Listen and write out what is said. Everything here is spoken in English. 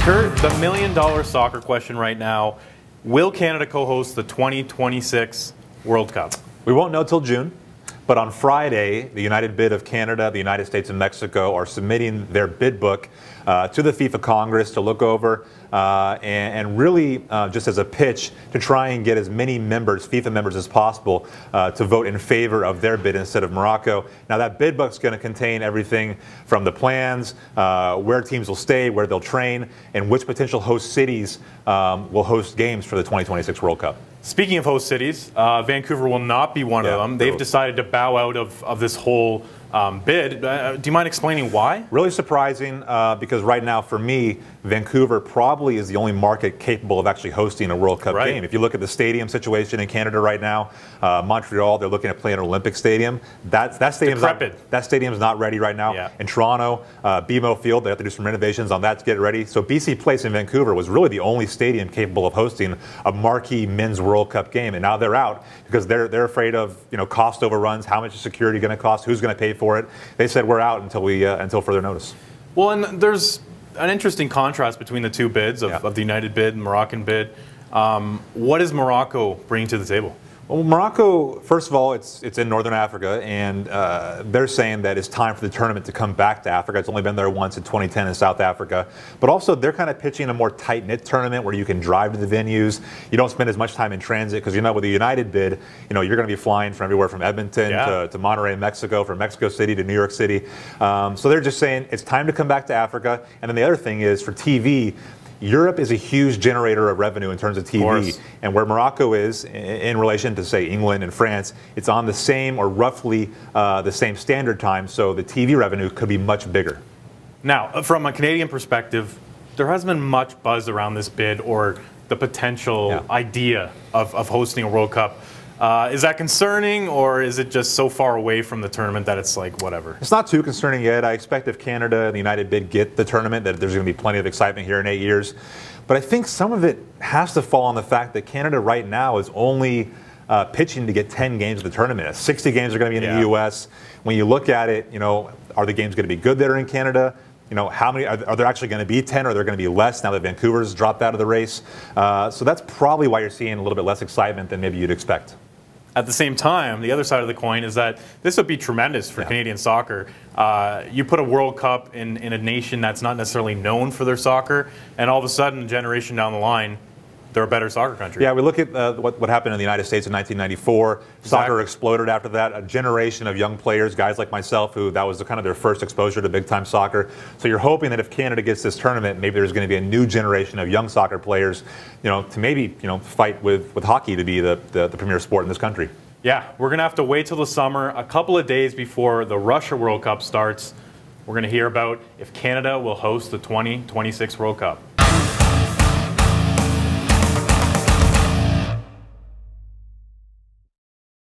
Kurt, the million-dollar soccer question right now, will Canada co-host the 2026 World Cup? We won't know till June, but on Friday, the United Bid of Canada, the United States, and Mexico are submitting their bid book to the FIFA Congress to look over and really just as a pitch to try and get as many members, FIFA members as possible to vote in favor of their bid instead of Morocco. Now that bid book is going to contain everything from the plans, where teams will stay, where they'll train, and which potential host cities will host games for the 2026 World Cup. Speaking of host cities, Vancouver will not be one of them. They've decided to bow out of this whole bid. Do you mind explaining why? Really surprising because right now, for me, Vancouver probably is the only market capable of actually hosting a World Cup game. If you look at the stadium situation in Canada right now, Montreal, they're looking at playing an Olympic stadium. That stadium's not ready right now. In Toronto, BMO Field, they have to do some renovations on that to get it ready. So BC Place in Vancouver was really the only stadium capable of hosting a marquee men's World Cup game, and now they're out because they're afraid of cost overruns. How much is security going to cost? Who's going to pay for it? They said we're out until further notice. Well, and there's an interesting contrast between the two bids of the United bid and Moroccan bid. What is Morocco bringing to the table? Well, Morocco, first of all, it's in northern Africa, and they're saying that it's time for the tournament to come back to Africa. It's only been there once in 2010 in South Africa. But also, they're kind of pitching a more tight-knit tournament where you can drive to the venues. You don't spend as much time in transit because, with the United bid, you're going to be flying from everywhere from Edmonton to Monterrey, Mexico, from Mexico City to New York City. So they're just saying it's time to come back to Africa. And then the other thing is, for TV, Europe is a huge generator of revenue in terms of TV, and where Morocco is in relation to, say, England and France, it's on the same or roughly the same standard time, so the TV revenue could be much bigger. Now, from a Canadian perspective, there hasn't been much buzz around this bid or the potential idea of hosting a World Cup. Is that concerning, or is it just so far away from the tournament that it's like whatever? It's not too concerning yet. I expect if Canada and the United Bid get the tournament that there's going to be plenty of excitement here in 8 years. But I think some of it has to fall on the fact that Canada right now is only pitching to get 10 games of the tournament. 60 games are going to be in the U.S. When you look at it, are the games going to be good there in Canada? How many are there actually going to be 10, or are there going to be less now that Vancouver's dropped out of the race? So that's probably why you're seeing a little bit less excitement than maybe you'd expect. At the same time, the other side of the coin is that this would be tremendous for Canadian soccer. You put a World Cup in a nation that's not necessarily known for their soccer, and all of a sudden, a generation down the line, they're a better soccer country. Yeah, we look at what happened in the United States in 1994. Soccer exploded after that. A generation of young players, guys like myself, who that was kind of their first exposure to big-time soccer. So you're hoping that if Canada gets this tournament, maybe there's going to be a new generation of young soccer players, to maybe fight with hockey to be the premier sport in this country. Yeah, we're going to have to wait till the summer, a couple of days before the Russia World Cup starts. We're going to hear about if Canada will host the 2026 World Cup.